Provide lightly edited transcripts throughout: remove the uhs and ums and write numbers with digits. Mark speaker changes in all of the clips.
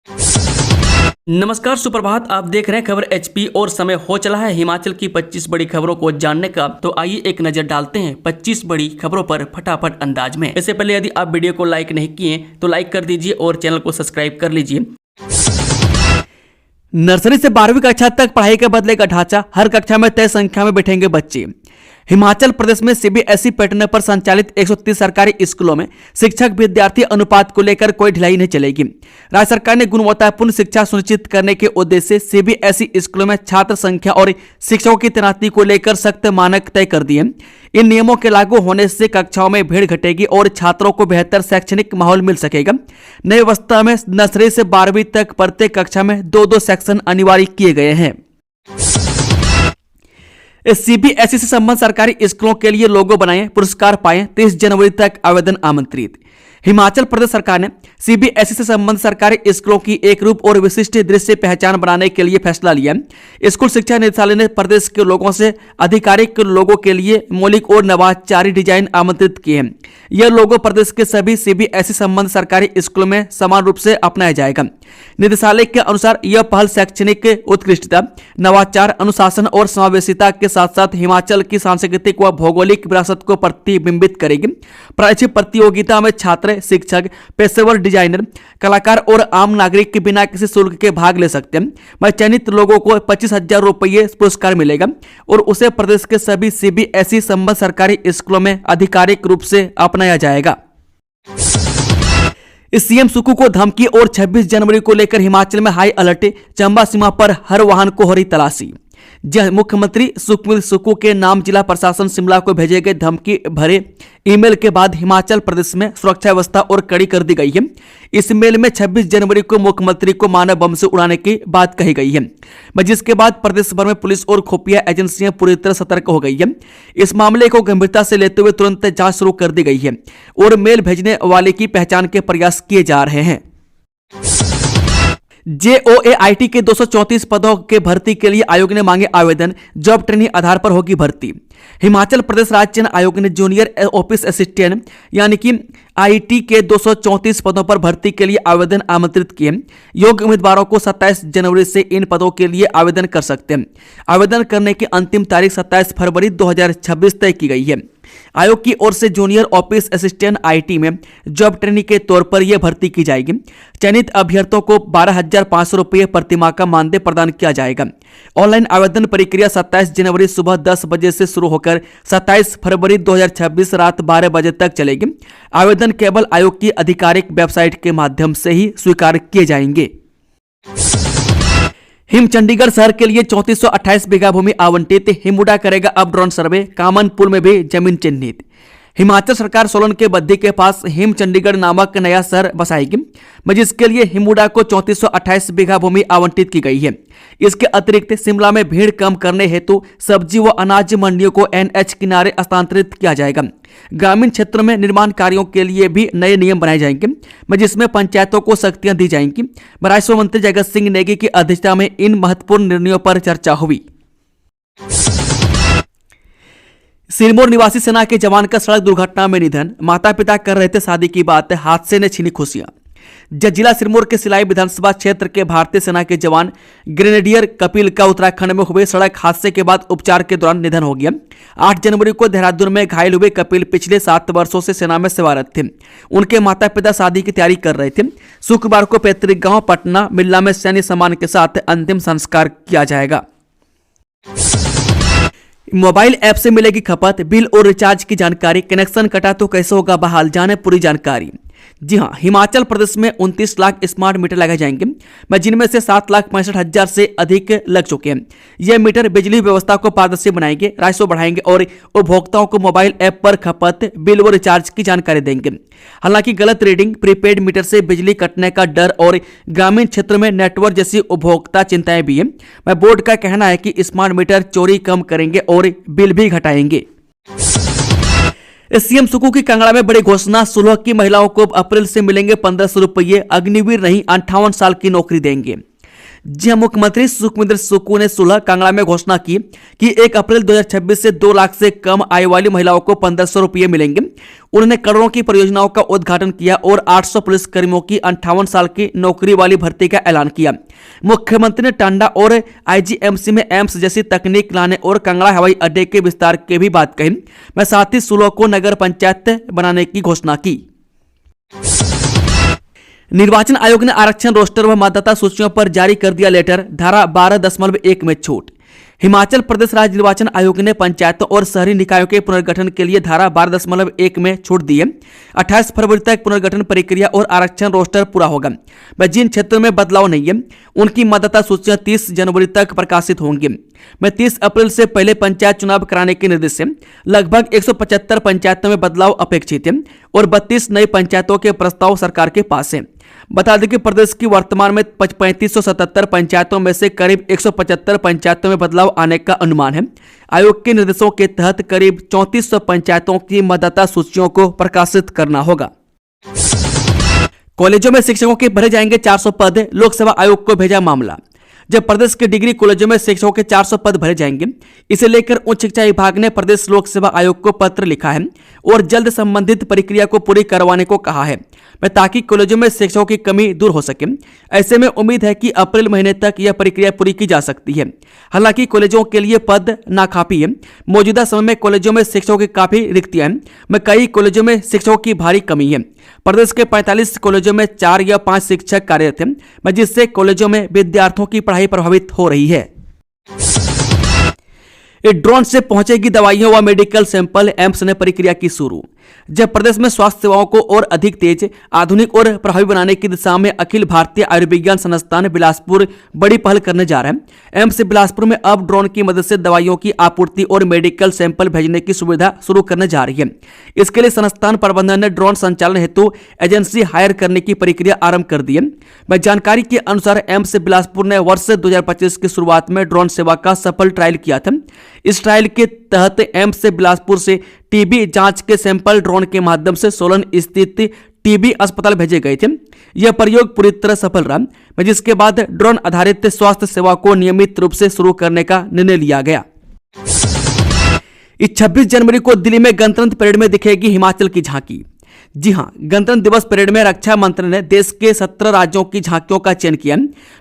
Speaker 1: नमस्कार, सुप्रभात। आप देख रहे हैं खबर एचपी और समय हो चला है हिमाचल की 25 बड़ी खबरों को जानने का। तो आइए एक नजर डालते हैं 25 बड़ी खबरों पर फटाफट अंदाज में। इससे पहले यदि आप वीडियो को लाइक नहीं किए तो लाइक कर दीजिए और चैनल को सब्सक्राइब कर लीजिए। नर्सरी से 12वीं कक्षा तक पढ़ाई का बदलेगा ढांचा, हर कक्षा में तय संख्या में बैठेंगे बच्चे। हिमाचल प्रदेश में सीबीएसई पैटर्न पर संचालित 130 सरकारी स्कूलों में शिक्षक विद्यार्थी अनुपात को लेकर कोई ढिलाई नहीं चलेगी। राज्य सरकार ने गुणवत्तापूर्ण शिक्षा सुनिश्चित करने के उद्देश्य से सीबीएसई स्कूलों में छात्र संख्या और शिक्षकों की तैनाती को लेकर सख्त मानक तय कर दिए। इन नियमों के लागू होने से कक्षाओं में भीड़ घटेगी और छात्रों को बेहतर शैक्षणिक माहौल मिल सकेगा। नई व्यवस्था में नर्सरी से 12वीं तक प्रत्येक कक्षा में 2-2 सेक्शन अनिवार्य किए गए हैं। सीबीएसई से संबंध सरकारी स्कूलों के लिए लोगो बनाएं, पुरस्कार पाएं। 30 जनवरी तक आवेदन आमंत्रित। हिमाचल प्रदेश सरकार ने सीबीएसई से संबंध सरकारी स्कूलों की एक रूप और विशिष्ट दृश्य पहचान बनाने के लिए फैसला लिया। स्कूल शिक्षा निदेशालय ने प्रदेश के लोगों से आधिकारिक लोगों के लिए मौलिक और नवाचारी डिजाइन आमंत्रित किए हैं। यह लोगो प्रदेश के सभी सीबीएसई संबंध सरकारी स्कूलों में समान रूप से अपनाया जाएगा। निदेशालय के अनुसार यह पहल शैक्षणिक उत्कृष्टता, नवाचार, अनुशासन और समावेशिता के साथ साथ हिमाचल की सांस्कृतिक व भौगोलिक विरासत को प्रतिबिंबित करेगी। प्रारंभिक प्रतियोगिता में छात्र, शिक्षक, पेशेवर डिजाइनर, कलाकार और आम नागरिक के बिना किसी शुल्क के भाग ले सकते हैं। वह चयनित लोगों को 25,000 रुपये पुरस्कार मिलेगा और उसे प्रदेश के सभी सीबीएसई संबंध सरकारी स्कूलों में आधिकारिक रूप से अपनाया जाएगा। सीएम सुक्खू को धमकी और 26 जनवरी को लेकर हिमाचल में हाई अलर्ट। चंबा सीमा पर हर वाहन को हो रही तलाशी। मुख्यमंत्री सुखविंदर सुक्खू के नाम जिला प्रशासन शिमला को भेजे गए धमकी भरे ईमेल के बाद हिमाचल प्रदेश में सुरक्षा व्यवस्था और कड़ी कर दी गई है। इस मेल में 26 जनवरी को मुख्यमंत्री को मानव बम से उड़ाने की बात कही गई है, जिसके बाद प्रदेश भर में पुलिस और खुफिया एजेंसियां पूरी तरह सतर्क हो गई है। इस मामले को गंभीरता से लेते हुए तुरंत जांच शुरू कर दी गई है और मेल भेजने वाले की पहचान के प्रयास किए जा रहे हैं। JOAIT के 234 पदों के भर्ती के लिए आयोग ने मांगे आवेदन। जॉब ट्रेनिंग आधार पर होगी भर्ती। हिमाचल प्रदेश राज्य चयन आयोग ने जूनियर ऑफिस असिस्टेंट यानी कि IT के 234 पदों पर भर्ती के लिए आवेदन आमंत्रित किए। योग्य उम्मीदवारों को 27 जनवरी से इन पदों के लिए आवेदन कर सकते हैं। आवेदन करने की अंतिम तारीख 27 फरवरी 2026 तय की गई है। आयोग की ओर से जूनियर ऑफिस असिस्टेंट IT में जॉब ट्रेनिंग के तौर पर यह भर्ती की जाएगी। चयनित अभ्यर्थियों को 12,500 रुपये प्रतिमाह का मानदेय प्रदान किया जाएगा। ऑनलाइन आवेदन प्रक्रिया 27 जनवरी सुबह 10 बजे से शुरू होकर 27 फरवरी 2026 रात 12 बजे तक चलेगी। आवेदन केवल आयोग की आधिकारिक वेबसाइट के माध्यम से ही स्वीकार किए जाएंगे। हिम चंडीगढ़ शहर के लिए 3428 बीघा भूमि आवंटित। हिमुडा करेगा अब ड्रोन सर्वे। कामनपुर में भी जमीन चिन्हित। हिमाचल सरकार सोलन के बद्दी के पास हिम चंडीगढ़ नामक नया शहर बसाएगी, जिसके लिए हिमुडा को 3428 बीघा भूमि आवंटित की गई है। इसके अतिरिक्त शिमला में भीड़ कम करने हेतु सब्जी व अनाज मंडियों को NH किनारे स्थानांतरित किया जाएगा। ग्रामीण क्षेत्रों में निर्माण कार्यों के लिए भी नए नियम बनाए जाएंगे, जिसमें पंचायतों को शक्तियां दी जाएंगी। राजस्व मंत्री जगत सिंह नेगी की अध्यक्षता में इन महत्वपूर्ण निर्णयों पर चर्चा हुई। सिरमौर निवासी सेना के जवान का सड़क दुर्घटना में निधन। माता पिता कर रहे थे शादी की बात, हादसे ने छीनी खुशियां। जिला सिरमौर के सिलाई विधानसभा क्षेत्र के भारतीय सेना के जवान ग्रेनेडियर कपिल का उत्तराखंड में हुए सड़क हादसे के बाद उपचार के दौरान निधन हो गया। 8 जनवरी को देहरादून में घायल हुए कपिल पिछले 7 वर्षों से सेना में सेवारत थे। उनके माता पिता शादी की तैयारी कर रहे थे। शुक्रवार को पैतृक गांव पटना मिल्ला में सैन्य सम्मान के साथ अंतिम संस्कार किया जाएगा। मोबाइल ऐप से मिलेगी खपत, बिल और रिचार्ज की जानकारी। कनेक्शन कटा तो कैसे होगा बहाल, जाने पूरी जानकारी। जी हां, हिमाचल प्रदेश में 29 लाख स्मार्ट मीटर लगाए जाएंगे, जिनमें से 7,65,000 से अधिक लग चुके हैं। यह मीटर बिजली व्यवस्था को पारदर्शी बनाएंगे, राजस्व बढ़ाएंगे और उपभोक्ताओं को मोबाइल ऐप पर खपत, बिल व रिचार्ज की जानकारी देंगे। हालांकि गलत रीडिंग, प्रीपेड मीटर से बिजली कटने का डर और ग्रामीण क्षेत्र में नेटवर्क जैसी उपभोक्ता चिंताएं भी हैं। बोर्ड का कहना है कि स्मार्ट मीटर चोरी कम करेंगे और बिल भी घटाएंगे। सीएम सुक्खू की कांगड़ा में बड़ी घोषणा। 16 की महिलाओं को अप्रैल से मिलेंगे 1500 रुपये। अग्निवीर नहीं 58 साल की नौकरी देंगे। जी हां, मुख्यमंत्री सुखविंदर सुक्खू ने सुलह कांगड़ा में घोषणा की कि 1 अप्रैल 2026 से 2 लाख से कम आय वाली महिलाओं को 1500 रुपये मिलेंगे। उन्होंने करोड़ों की परियोजनाओं का उद्घाटन किया और 800 पुलिस कर्मियों की 58 साल की नौकरी वाली भर्ती का ऐलान किया। मुख्यमंत्री ने टांडा और आईजीएमसी में एम्स जैसी तकनीक लाने और कांगड़ा हवाई अड्डे के विस्तार की भी बात कही। मैं साथ ही सुलह को नगर पंचायत बनाने की घोषणा की। निर्वाचन आयोग ने आरक्षण रोस्टर व मतदाता सूचियों पर जारी कर दिया लेटर, धारा 12.1 में छूट। हिमाचल प्रदेश राज्य निर्वाचन आयोग ने पंचायतों और शहरी निकायों के पुनर्गठन के लिए धारा 12.1 में छूट दी है। 28 फरवरी तक पुनर्गठन प्रक्रिया और आरक्षण रोस्टर पूरा होगा। वह जिन क्षेत्रों में बदलाव नहीं है उनकी मतदाता सूचियां 30 जनवरी तक प्रकाशित होंगी। में 30 अप्रैल से पहले पंचायत चुनाव कराने के निर्देश है। लगभग 175 पंचायतों में बदलाव अपेक्षित है और 32 नई पंचायतों के प्रस्ताव सरकार के पास है। बता दें कि प्रदेश की वर्तमान में 3577 पंचायतों में से करीब 175 पंचायतों में बदलाव आने का अनुमान है। आयोग के निर्देशों के तहत करीब 3400 पंचायतों की मतदाता सूचियों को प्रकाशित करना होगा। कॉलेजों में शिक्षकों के भरे जाएंगे 400 पद, लोकसेवा आयोग को भेजा मामला। जब प्रदेश के डिग्री कॉलेजों में शिक्षकों के 400 पद भरे जाएंगे, इसे लेकर उच्च शिक्षा विभाग ने प्रदेश लोक सेवा आयोग को पत्र लिखा है और जल्द संबंधित प्रक्रिया को पूरी करवाने को कहा है, ताकि कॉलेजों में शिक्षकों की कमी दूर हो सके। ऐसे में उम्मीद है कि अप्रैल महीने तक यह प्रक्रिया पूरी की जा सकती है। हालांकि कॉलेजों के लिए पद नाकाफी है। मौजूदा समय में कॉलेजों में शिक्षकों की काफी रिक्तियां हैं। कई कॉलेजों में शिक्षकों की भारी कमी है। प्रदेश के 45 कॉलेजों में 4 या 5 शिक्षक कार्यरत हैं, जिससे कॉलेजों में विद्यार्थियों की पढ़ाई प्रभावित हो रही है। ड्रोन से पहुंचेगी दवाइयों व मेडिकल सैंपल, एम्स ने प्रक्रिया की शुरू। जब प्रदेश में स्वास्थ्य सेवाओं को और अधिक तेज, आधुनिक और प्रभावी बनाने की दिशा में अखिल भारतीय आयुर्विज्ञान संस्थान बिलासपुर बड़ी पहल करने जा रहा है। एम्स बिलासपुर में अब ड्रोन की मदद से दवाइयों की आपूर्ति और मेडिकल सैंपल भेजने की सुविधा शुरू करने जा रही है। इसके लिए संस्थान प्रबंधन ने ड्रोन संचालन हेतु एजेंसी हायर करने की प्रक्रिया आरंभ कर दी है। जानकारी के अनुसार एम्स बिलासपुर ने वर्ष 2025 की शुरुआत में ड्रोन सेवा का सफल ट्रायल किया था। इस ट्रायल के तहत एम्स से बिलासपुर से टीबी जांच के सैंपल ड्रोन के माध्यम से सोलन स्थित टीबी अस्पताल भेजे गए थे। यह प्रयोग पूरी तरह सफल रहा, जिसके बाद ड्रोन आधारित स्वास्थ्य सेवा को नियमित रूप से शुरू करने का निर्णय लिया गया। इस 26 जनवरी को दिल्ली में गणतंत्र परेड में दिखेगी हिमाचल की झांकी। जी हां, गणतंत्र दिवस परेड में रक्षा मंत्री ने देश के 17 राज्यों की झांकियों का चयन किया,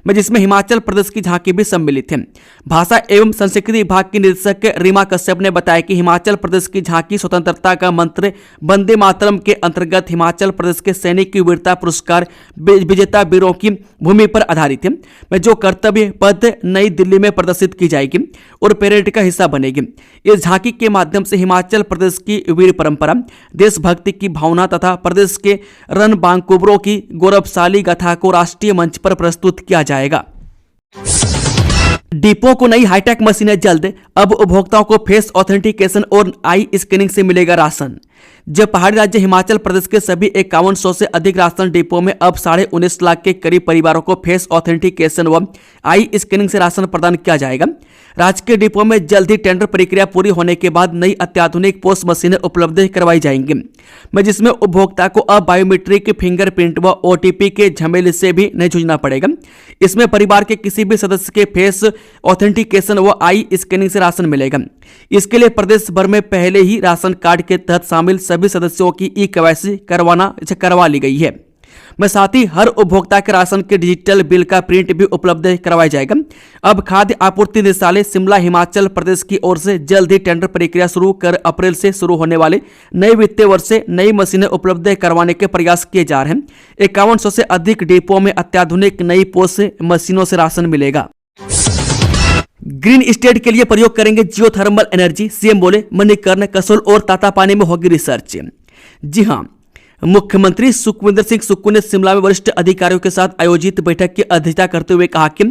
Speaker 1: जिसमें हिमाचल प्रदेश की झांकी भी सम्मिलित है। भाषा एवं संस्कृति विभाग की निदेशक रीमा कश्यप ने बताया कि हिमाचल प्रदेश की झांकी स्वतंत्रता का मंत्र वंदे मातरम के अंतर्गत हिमाचल प्रदेश के सैनिक की वीरता पुरस्कार विजेता वीरों की भूमि पर आधारित है, जो कर्तव्य पथ नई दिल्ली में प्रदर्शित की जाएगी और परेड का हिस्सा बनेगी। इस झांकी के माध्यम से हिमाचल प्रदेश की वीर परंपरा, देशभक्ति की भावना तथा प्रदेश के रणबांकुवरों की गौरवशाली गाथा को राष्ट्रीय मंच पर प्रस्तुत किया जाएगा। डिपो को नई हाईटेक मशीनें जल्द, अब उपभोक्ताओं को फेस ऑथेंटिकेशन और आई स्कैनिंग से मिलेगा राशन। जब पहाड़ी राज्य हिमाचल प्रदेश के सभी 5100 से अधिक राशन डिपो में अब 19.5 लाख के करीब परिवारों को फेस ऑथेंटिकेशन व आई स्कैनिंग से राशन प्रदान किया जाएगा। राज्य के डिपो में जल्द ही टेंडर प्रक्रिया पूरी होने के बाद नई अत्याधुनिक पोस्ट मशीनें उपलब्ध करवाई जाएंगी, जिसमें उपभोक्ता को अब बायोमेट्रिक, फिंगरप्रिंट व ओटीपी के झमेले से भी नहीं जूझना पड़ेगा। इसमें परिवार के किसी भी सदस्य के फेस ऑथेंटिकेशन व आई स्कैनिंग से राशन मिलेगा। इसके लिए प्रदेश भर में पहले ही राशन कार्ड के तहत शामिल सभी सदस्यों की ई-केवाईसी करवा ली गई है। साथ ही हर उपभोक्ता के राशन के डिजिटल बिल का प्रिंट भी उपलब्ध करवाया जाएगा। अब खाद्य आपूर्ति निदेशालय शिमला हिमाचल प्रदेश की ओर से जल्द ही टेंडर प्रक्रिया शुरू कर अप्रैल से शुरू होने वाले नए वित्तीय वर्ष से नई मशीनें उपलब्ध करवाने के प्रयास किए जा रहे हैं। 5100 से अधिक डिपो में अत्याधुनिक नई पोस्ट मशीनों से राशन मिलेगा। ग्रीन स्टेट के लिए प्रयोग करेंगे जियो थर्मल एनर्जी, सीएम बोले। मणिकर्ण, कसोल और तातापानी में होगी रिसर्च। जी हां, मुख्यमंत्री सुखविंदर सिंह सुक्खू ने शिमला में वरिष्ठ अधिकारियों के साथ आयोजित बैठक की अध्यक्षता करते हुए कहा कि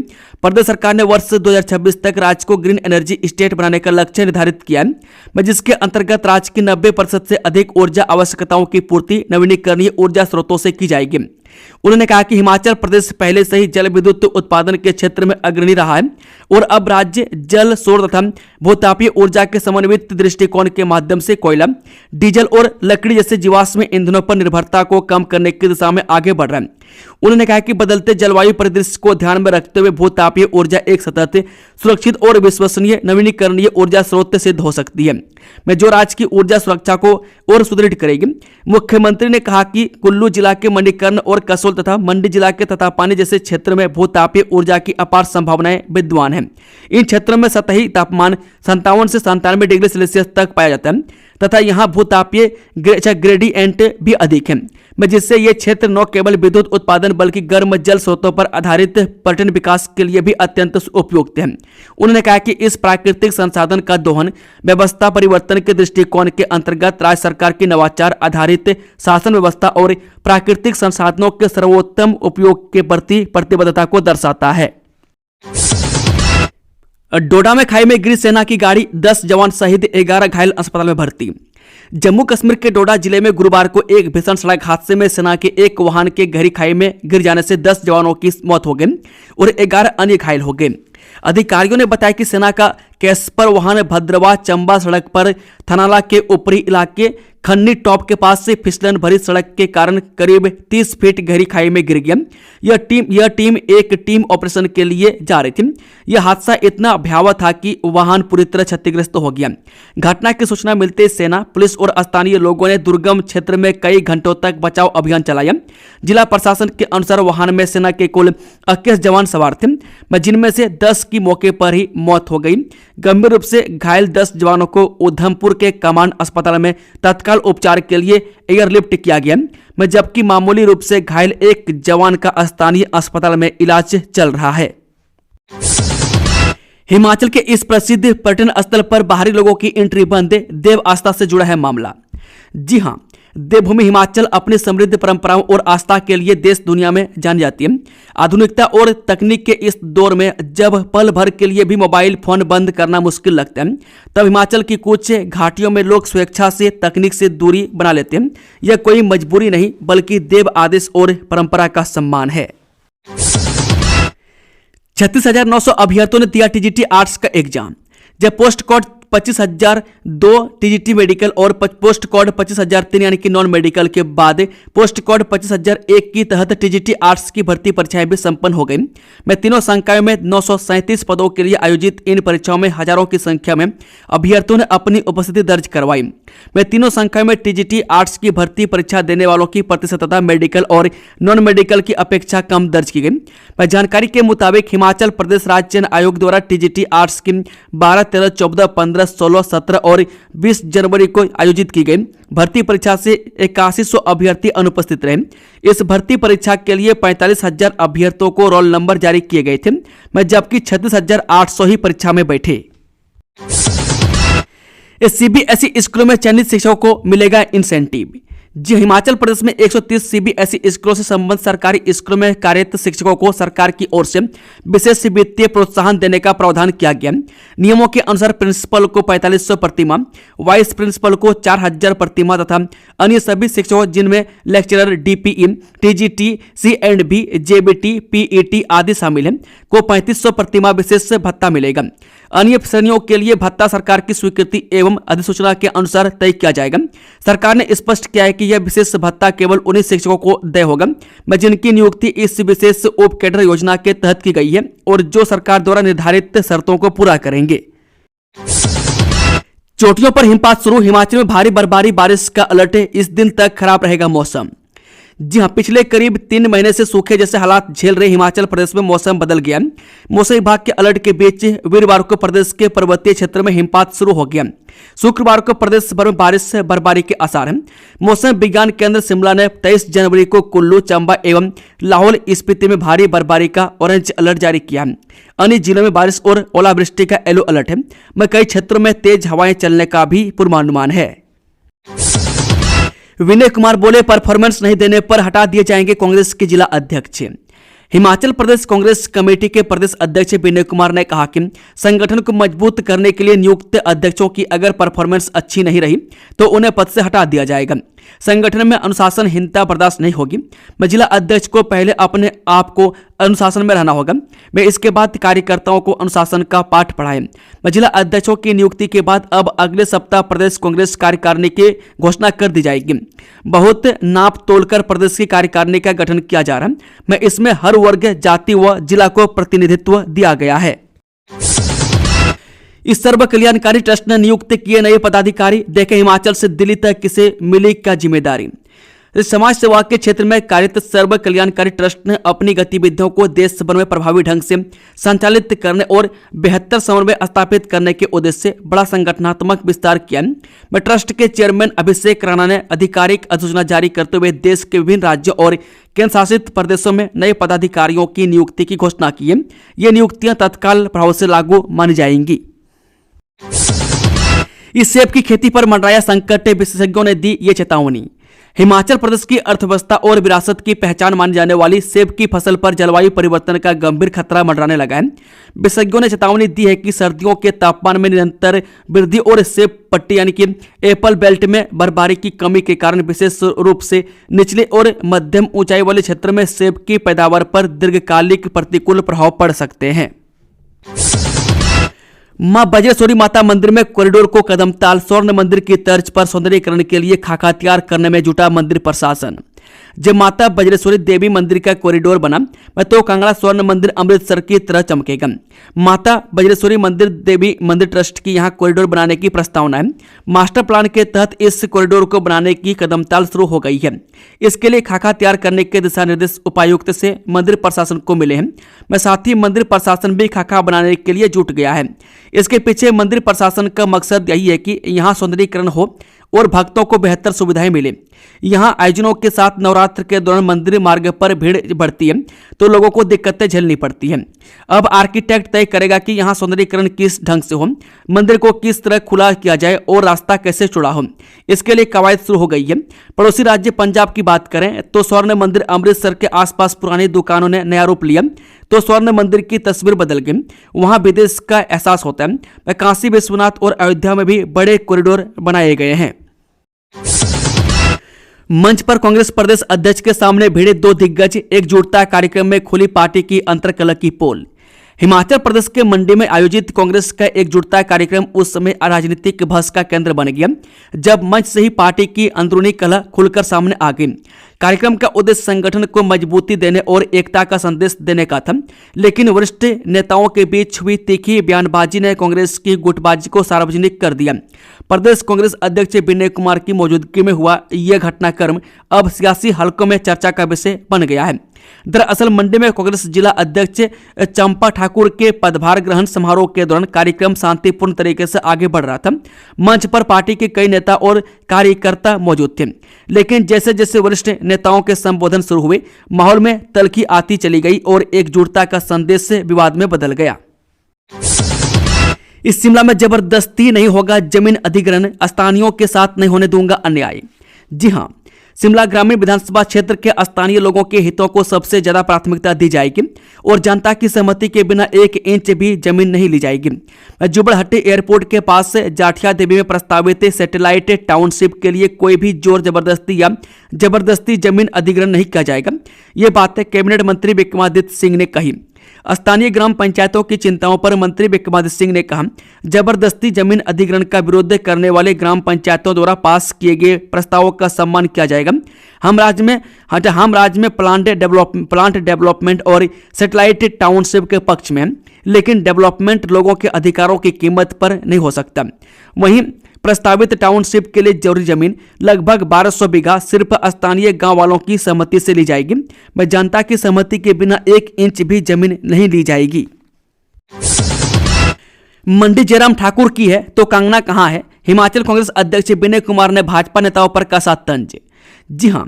Speaker 1: प्रदेश सरकार ने वर्ष 2026 तक राज्य को ग्रीन एनर्जी स्टेट बनाने का लक्ष्य निर्धारित किया है, जिसके अंतर्गत राज्य की 90% से अधिक ऊर्जा आवश्यकताओं की पूर्ति नवीनीकरणीय ऊर्जा स्रोतों से की जाएगी। उन्होंने कहा कि हिमाचल प्रदेश पहले से ही जल विद्युत उत्पादन के क्षेत्र में अग्रणी रहा है और अब राज्य जल, सौर तथा भूतापीय ऊर्जा के समन्वित दृष्टिकोण के माध्यम से कोयला, डीजल और लकड़ी जैसे जीवाश्म ईंधनों पर निर्भरता को कम करने की दिशा में आगे बढ़ रहा है। उन्होंने कहा कि बदलते जलवायु परिदृश्य को ध्यान में रखते हुए भूतापीय ऊर्जा एक सतत, सुरक्षित और विश्वसनीय नवीनीकरणीय ऊर्जा स्रोत सिद्ध हो सकती है, मैं जो राज्य की ऊर्जा सुरक्षा को और सुदृढ़ करेगी। मुख्यमंत्री ने कहा कि कुल्लू जिला के मणिकर्ण और कसोल तथा मंडी जिला के ततापानी जैसे क्षेत्र में भूतापीय ऊर्जा की अपार संभावनाएं विद्यमान हैं। इन क्षेत्रों में सतही तापमान 57 से 97 डिग्री सेल्सियस तक पाया जाता है तथा यहाँ भूतापीय ग्रेडियंट भी अधिक है, जिससे ये क्षेत्र न केवल विद्युत उत्पादन बल्कि गर्म जल स्रोतों पर आधारित पर्यटन विकास के लिए भी अत्यंत उपयुक्त है। उन्होंने कहा कि इस प्राकृतिक संसाधन का दोहन व्यवस्था परिवर्तन के दृष्टिकोण के अंतर्गत राज्य सरकार की नवाचार आधारित शासन व्यवस्था और प्राकृतिक संसाधनों के सर्वोत्तम उपयोग के प्रति प्रतिबद्धता को दर्शाता है। डोडा में खाई में गिरी सेना की गाड़ी, 10 जवान सहित 11 घायल, अस्पताल में भर्ती। जम्मू कश्मीर के डोडा जिले में गुरुवार को एक भीषण सड़क हादसे में सेना के एक वाहन के गहरी खाई में गिर जाने से 10 जवानों की मौत हो गई और 11 अन्य घायल हो गए। अधिकारियों ने बताया कि सेना का कैस्पर वाहन भद्रवाह चंबा सड़क पर थनाला के ऊपरी इलाके खन्नी टॉप के पास से फिसलन भरी सड़क के कारण करीब 30 फीट गहरी खाई में गिर गया। यह टीम एक टीम ऑपरेशन के लिए जा रही थी। यह हादसा इतना भयावह था कि वाहन पूरी तरह क्षतिग्रस्त हो गया। घटना की सूचना मिलते ही सेना, पुलिस और स्थानीय लोगों ने दुर्गम क्षेत्र में कई घंटों तक बचाव अभियान चलाया। जिला प्रशासन के अनुसार वाहन में सेना के कुल 21 जवान सवार थे, जिनमें से 10 की मौके पर ही मौत हो गई। गंभीर रूप से घायल 10 जवानों को उधमपुर के कमांड अस्पताल में तत्काल उपचार के लिए एयरलिफ्ट किया गया, जबकि मामूली रूप से घायल एक जवान का स्थानीय अस्पताल में इलाज चल रहा है। हिमाचल के इस प्रसिद्ध पर्यटन स्थल पर बाहरी लोगों की एंट्री बंद, देव आस्था से जुड़ा है मामला। जी हां, देवभूमि हिमाचल अपनी समृद्ध परंपराओं और आस्था के लिए देश दुनिया में जानी जाती है। आधुनिकता और तकनीक के इस दौर में जब पल भर के लिए भी मोबाइल फोन बंद करना मुश्किल लगता है, तब हिमाचल की कुछ घाटियों में लोग स्वेच्छा से तकनीक से दूरी बना लेते हैं। यह कोई मजबूरी नहीं बल्कि देव आदेश और परंपरा का सम्मान है। 36,900 अभ्यर्थियों ने दिया टीजीटी आर्ट्स का एग्जाम। जब पोस्ट कोड 25,002 टीजीटी मेडिकल और पोस्ट कोड 25,003 यानी कि नॉन मेडिकल के बाद पोस्ट कोड 25,001 की तहत टीजीटी आर्ट्स की भर्ती परीक्षाएं भी संपन्न हो गई। मैं तीनों संकायों में 937 पदों के लिए आयोजित इन परीक्षाओं में हजारों की संख्या में अभ्यर्थियों ने अपनी उपस्थिति दर्ज करवाई। मैं तीनों संकायों में टीजीटी आर्ट्स की भर्ती परीक्षा देने वालों की प्रतिशतता मेडिकल और नॉन मेडिकल की अपेक्षा कम दर्ज की गई। जानकारी के मुताबिक हिमाचल प्रदेश राज्य चयन आयोग द्वारा टीजीटी आर्ट्स की 12, 13, 14, 15, 16, 17 और 20 जनवरी को आयोजित की गई भर्ती परीक्षा से 8100 अभ्यर्थी अनुपस्थित रहे। इस भर्ती परीक्षा के लिए 45,000 अभ्यर्थियों को रोल नंबर जारी किए गए थे, जबकि 36,800 ही परीक्षा में बैठे। सीबीएसई स्कूलों में चयनित शिक्षकों को मिलेगा इंसेंटिव। जी, हिमाचल प्रदेश में 130 सीबीएसई स्कूलों से संबंधित सरकारी स्कूलों में कार्यरत शिक्षकों को सरकार की ओर से विशेष वित्तीय प्रोत्साहन देने का प्रावधान किया गया। नियमों के अनुसार प्रिंसिपल को 4500 प्रतिमाह, वाइस प्रिंसिपल को 4,000 प्रतिमाह तथा अन्य सभी शिक्षकों जिनमें lecturer, DPE, TGT, सी&बी, JBT, PET आदि शामिल हैं, को 3500 प्रतिमाह विशेष भत्ता मिलेगा। अन्य श्रेणियों के लिए भत्ता सरकार की स्वीकृति एवं अधिसूचना के अनुसार तय किया जाएगा। सरकार ने स्पष्ट किया है कि यह विशेष भत्ता केवल उन्हीं शिक्षकों को देय होगा जिनकी नियुक्ति इस विशेष उप कैडर योजना के तहत की गई है और जो सरकार द्वारा निर्धारित शर्तों को पूरा करेंगे। चोटियों पर हिमपात शुरू, हिमाचल में भारी बर्फबारी, बारिश का अलर्ट है। इस दिन तक खराब रहेगा मौसम। जी हां, पिछले करीब 3 महीने से सूखे जैसे हालात झेल रहे हिमाचल प्रदेश में मौसम बदल गया। मौसम विभाग के अलर्ट के बीच वीरवार को प्रदेश के पर्वतीय क्षेत्र में हिमपात शुरू हो गया। शुक्रवार को प्रदेश भर में बारिश से बर्फबारी के आसार हैं। मौसम विज्ञान केंद्र शिमला ने 23 जनवरी को कुल्लू, चंबा एवं लाहौल स्पीति में भारी बर्फबारी का ऑरेंज अलर्ट जारी किया। अन्य जिलों में बारिश और ओलावृष्टि का येलो अलर्ट है। कई क्षेत्रों में तेज हवाएं चलने का भी पूर्वानुमान है। विनय कुमार बोले, परफॉर्मेंस नहीं देने पर हटा दिए जाएंगे कांग्रेस के जिला अध्यक्ष। हिमाचल प्रदेश कांग्रेस कमेटी के प्रदेश अध्यक्ष विनय कुमार ने कहा कि संगठन को मजबूत करने के लिए नियुक्त अध्यक्षों की अगर परफॉर्मेंस अच्छी नहीं रही तो उन्हें पद से हटा दिया जाएगा। संगठन में अनुशासनहीनता बर्दाश्त नहीं होगी। मैं जिला अध्यक्ष को पहले अपने आप को अनुशासन में रहना होगा, मैं इसके बाद कार्यकर्ताओं को अनुशासन का पाठ पढ़ाएं। मैं जिला अध्यक्षों की नियुक्ति के बाद अब अगले सप्ताह प्रदेश कांग्रेस कार्यकारिणी की घोषणा कर दी जाएगी। बहुत नाप तोलकर प्रदेश की कार्यकारिणी का गठन किया जा रहा है। मैं इसमें हर वर्ग, जाति व जिला को प्रतिनिधित्व दिया गया है। इस सर्व कल्याणकारी ट्रस्ट ने नियुक्त किए नए पदाधिकारी, देखें हिमाचल से दिल्ली तक किसे मिली क्या जिम्मेदारी। समाज सेवा के क्षेत्र में कार्यरत सर्व कल्याणकारी ट्रस्ट ने अपनी गतिविधियों को देश भर में प्रभावी ढंग से संचालित करने और बेहतर समन्वय स्थापित करने के उद्देश्य से बड़ा संगठनात्मक विस्तार किया। मैं ट्रस्ट के चेयरमैन अभिषेक राणा ने आधिकारिक अधिसूचना जारी करते हुए देश के विभिन्न राज्यों और केंद्र शासित प्रदेशों में नए पदाधिकारियों की नियुक्ति की घोषणा की है। ये नियुक्तियां तत्काल प्रभाव से लागू मानी जाएंगी। इस सेब की खेती पर मंडराया संकट, विशेषज्ञों ने दी ये चेतावनी। हिमाचल प्रदेश की अर्थव्यवस्था और विरासत की पहचान मानी जाने वाली सेब की फसल पर जलवायु परिवर्तन का गंभीर खतरा मंडराने लगा है। विशेषज्ञों ने चेतावनी दी है कि सर्दियों के तापमान में निरंतर वृद्धि और सेब पट्टी यानी कि एप्पल बेल्ट में बर्फबारी की कमी के कारण विशेष रूप से निचले और मध्यम ऊंचाई वाले क्षेत्र में सेब की पैदावार पर दीर्घकालिक प्रतिकूल प्रभाव पड़ सकते हैं। मां बज्रेश्वरी माता मंदिर में कॉरिडोर को कदमताल, स्वर्ण मंदिर की तर्ज पर सौंदर्यीकरण के लिए खाका तैयार करने में जुटा मंदिर प्रशासन। जब माता बज्रेश्वरी देवी मंदिर का कॉरिडोर बना तो कांगड़ा स्वर्ण मंदिर अमृतसर की तरह चमकेगा। माता बज्रेश्वरी मंदिर देवी मंदिर ट्रस्ट की यहां कॉरिडोर बनाने की प्रस्तावना है। मास्टर प्लान के तहत इस कॉरिडोर को बनाने की कदमताल शुरू हो गई है। इसके लिए खाका तैयार करने के दिशा निर्देश उपायुक्त से मंदिर प्रशासन को मिले हैं। मैं साथ ही मंदिर प्रशासन भी खाका बनाने के लिए जुट गया है। इसके पीछे मंदिर प्रशासन का मकसद यही है कि यहाँ सौंदर्यीकरण हो और भक्तों को बेहतर सुविधाएं मिले। यहाँ आयोजनों के साथ नवरात्र के दौरान मंदिर मार्ग पर भीड़ बढ़ती है तो लोगों को दिक्कतें झेलनी पड़ती हैं। अब आर्किटेक्ट तय करेगा कि यहाँ सौंदर्यीकरण किस ढंग से हो, मंदिर को किस तरह खुला किया जाए और रास्ता कैसे चौड़ा हो। इसके लिए कवायद शुरू हो गई है। पड़ोसी राज्य पंजाब की बात करें तो स्वर्ण मंदिर अमृतसर के आसपास पुरानी दुकानों ने नया रूप लिया तो स्वर्ण मंदिर की तस्वीर बदल गई। वहां विदेश का एहसास होता है। काशी विश्वनाथ और अयोध्या में भी बड़े कॉरिडोर बनाए गए हैं। मंच पर कांग्रेस प्रदेश अध्यक्ष के सामने भिड़े दो दिग्गज, एकजुटता कार्यक्रम में खुली पार्टी की अंतर्कलह की पोल। हिमाचल प्रदेश के मंडी में आयोजित कांग्रेस का एकजुटता कार्यक्रम उस समय राजनीतिक बहस का केंद्र बन गया जब मंच से ही पार्टी की अंदरूनी कलह खुलकर सामने आ गई। कार्यक्रम का उद्देश्य संगठन को मजबूती देने और एकता का संदेश देने का था, लेकिन वरिष्ठ नेताओं के बीच हुई तीखी बयानबाजी ने कांग्रेस की गुटबाजी को सार्वजनिक कर दिया। प्रदेश कांग्रेस अध्यक्ष विनय कुमार की मौजूदगी में हुआ यह घटनाक्रम अब सियासी हलकों में चर्चा का विषय बन गया है। दरअसल मंडी में कांग्रेस जिला अध्यक्ष चंपा ठाकुर के पदभार ग्रहण समारोह के दौरान कार्यक्रम शांतिपूर्ण तरीके से आगे बढ़ रहा था। मंच पर पार्टी के कई नेता और कार्यकर्ता मौजूद थे, लेकिन जैसे जैसे वरिष्ठ नेताओं के संबोधन शुरू हुए माहौल में तल्खी आती चली गई और एकजुटता का संदेश विवाद में बदल गया। इस शिमला में जबरदस्ती नहीं होगा जमीन अधिग्रहण, स्थानीयों के साथ नहीं होने दूंगा अन्याय। जी हां, शिमला ग्रामीण विधानसभा क्षेत्र के स्थानीय लोगों के हितों को सबसे ज्यादा प्राथमिकता दी जाएगी और जनता की सहमति के बिना 1 इंच भी जमीन नहीं ली जाएगी। जुबड़हट्टी एयरपोर्ट के पास जाठिया देवी में प्रस्तावित सैटेलाइट टाउनशिप के लिए कोई भी जोर जबरदस्ती जमीन अधिग्रहण नहीं किया जाएगा। ये बातें कैबिनेट मंत्री विक्रमादित्य सिंह ने कही। स्थानीय ग्राम पंचायतों की चिंताओं पर मंत्री विक्रमादित्य सिंह ने कहा, जबरदस्ती जमीन अधिग्रहण का विरोध करने वाले ग्राम पंचायतों द्वारा पास किए गए प्रस्तावों का सम्मान किया जाएगा। हम राज्य में प्लांट डेवलपमेंट और सैटेलाइट टाउनशिप के पक्ष में हैं, लेकिन डेवलपमेंट लोगों के अधिकारों की कीमत पर नहीं हो सकता। वहीं प्रस्तावित टाउनशिप के लिए जरूरी जमीन लगभग 1200 बीघा सिर्फ स्थानीय गांव वालों की सहमति से ली जाएगी। मैं जनता की सहमति के बिना 1 इंच भी जमीन नहीं ली जाएगी। मंडी जयराम ठाकुर की है तो कांगना कहां है? हिमाचल कांग्रेस अध्यक्ष विनय कुमार ने भाजपा नेताओं पर कसा तंज। जी हां,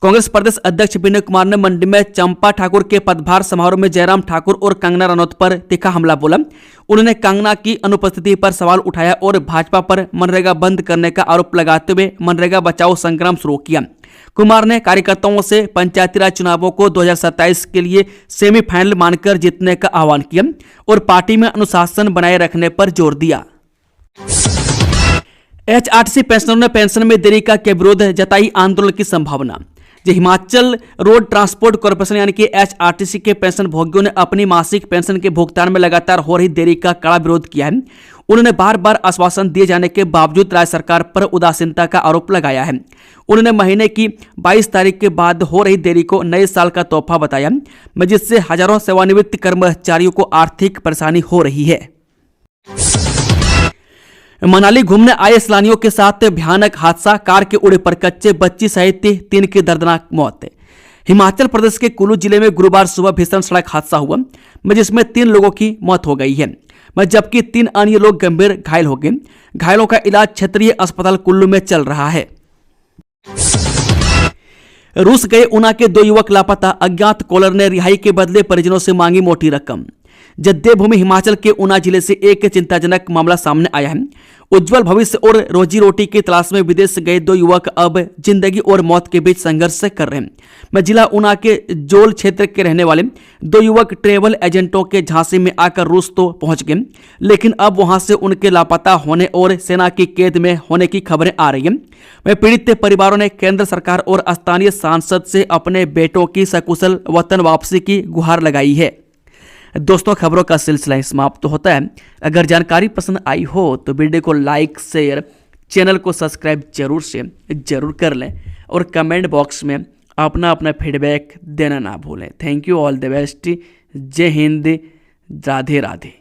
Speaker 1: कांग्रेस प्रदेश अध्यक्ष विनय कुमार ने मंडी में चंपा ठाकुर के पदभार समारोह में जयराम ठाकुर और कंगना रनौत पर तीखा हमला बोला। उन्होंने कंगना की अनुपस्थिति पर सवाल उठाया और भाजपा पर मनरेगा बंद करने का आरोप लगाते हुए मनरेगा बचाओ संग्राम शुरू किया। कुमार ने कार्यकर्ताओं से पंचायती राज चुनावों को 2027 के लिए सेमीफाइनल मानकर जीतने का आह्वान किया और पार्टी में अनुशासन बनाए रखने पर जोर दिया। एचआरटीसी पेंशनरों ने पेंशन में देरी का के विरोध जताई आंदोलन की संभावना। जो हिमाचल रोड ट्रांसपोर्ट कॉर्पोरेशन यानी कि एचआरटीसी के पेंशन भोगियों ने अपनी मासिक पेंशन के भुगतान में लगातार हो रही देरी का कड़ा विरोध किया है। उन्होंने बार बार आश्वासन दिए जाने के बावजूद राज्य सरकार पर उदासीनता का आरोप लगाया है। उन्होंने महीने की 22 तारीख के बाद हो रही देरी को नए साल का तोहफा बताया, जिससे हजारों सेवानिवृत्त कर्मचारियों को आर्थिक परेशानी हो रही है। मनाली घूमने आए सैलानियों के साथ भयानक हादसा, कार के उड़े पर कच्चे बच्ची सहित 3 की दर्दनाक मौत। हिमाचल प्रदेश के कुल्लू जिले में गुरुवार सुबह भीषण सड़क हादसा हुआ, जिसमें 3 लोगों की मौत हो गई है, जबकि 3 अन्य लोग गंभीर घायल हो गए। घायलों का इलाज क्षेत्रीय अस्पताल कुल्लू में चल रहा है। रूस गए ऊना के 2 युवक लापता, अज्ञात कॉलर ने रिहाई के बदले परिजनों से मांगी मोटी रकम। देवभूमि हिमाचल के ऊना जिले से एक चिंताजनक मामला सामने आया है। उज्जवल भविष्य और रोजी रोटी की तलाश में विदेश गए 2 युवक अब जिंदगी और मौत के बीच संघर्ष कर रहे हैं। जिला ऊना के जोल क्षेत्र के रहने वाले 2 युवक ट्रेवल एजेंटों के झांसे में आकर रूस तो पहुंच गए, लेकिन अब वहां से उनके लापता होने और सेना की कैद में होने की खबरें आ रही हैं। पीड़ित परिवारों ने केंद्र सरकार और स्थानीय सांसद से अपने बेटों की सकुशल वतन वापसी की गुहार लगाई है। दोस्तों, खबरों का सिलसिला समाप्त होता है। अगर जानकारी पसंद आई हो तो वीडियो को लाइक, शेयर, चैनल को सब्सक्राइब जरूर कर लें और कमेंट बॉक्स में अपना फीडबैक देना ना भूलें। Thank you, all the best. जय हिंद, राधे राधे।